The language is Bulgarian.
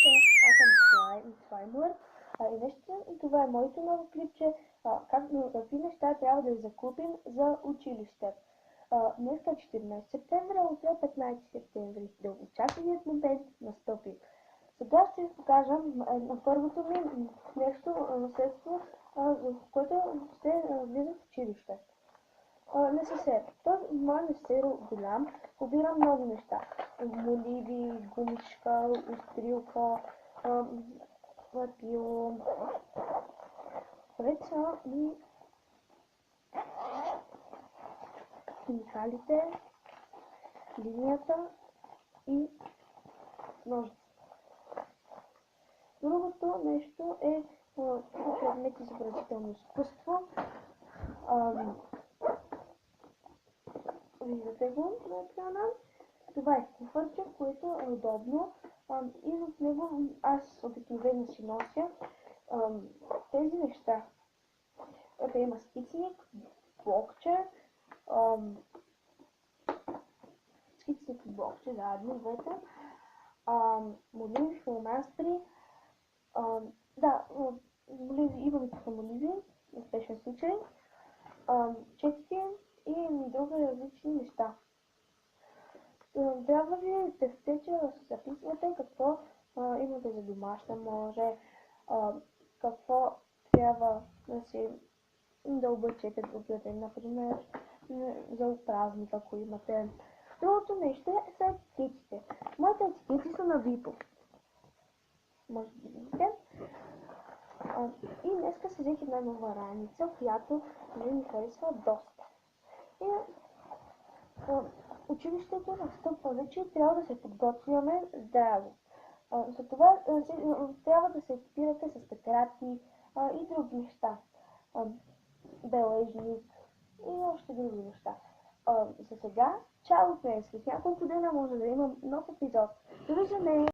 Аз съм Слаймър и това е моето ново клипче, какви неща трябва да закупим за училище. Днес е 14 септември, а утре е 15 септември. Дългоочакваният момент настъпи. Сега ще ви покажа на първото ми нещо, наследство, в което ще влиза в училище. Несесер. Моят несесер е голям. Побирам много неща. Моливи, гумичка, острилка, лапило. Пред са и химикалите, линията и ножици. Другото нещо е предмет изобразително изкуство. Виждате го на екрана. Това е куфърче, което е удобно и в него аз обикновено си нося тези неща. Ето има скицник, блокче, скицник и блокче заедно двете, моливи, фломастри, моливи, имам тук моливи, в спешен случай, четки и други различни неща. Трябва ви тефтече да се записвате какво имате за домашна може, какво трябва да облечете другия ден, например за празник, ако имате. Другото нещо са етикетите. Моите етикети са на Випо. Може да видите. И днеска си взех една нова раница, която ми харесва доста. И училището настъпва вече и трябва да се подготвяме здраво. Затова трябва да се екипирате с тетрадки и други неща. Бележник и още други неща. За сега, чао днес! След няколко дена може да имам нов епизод. Довиждане!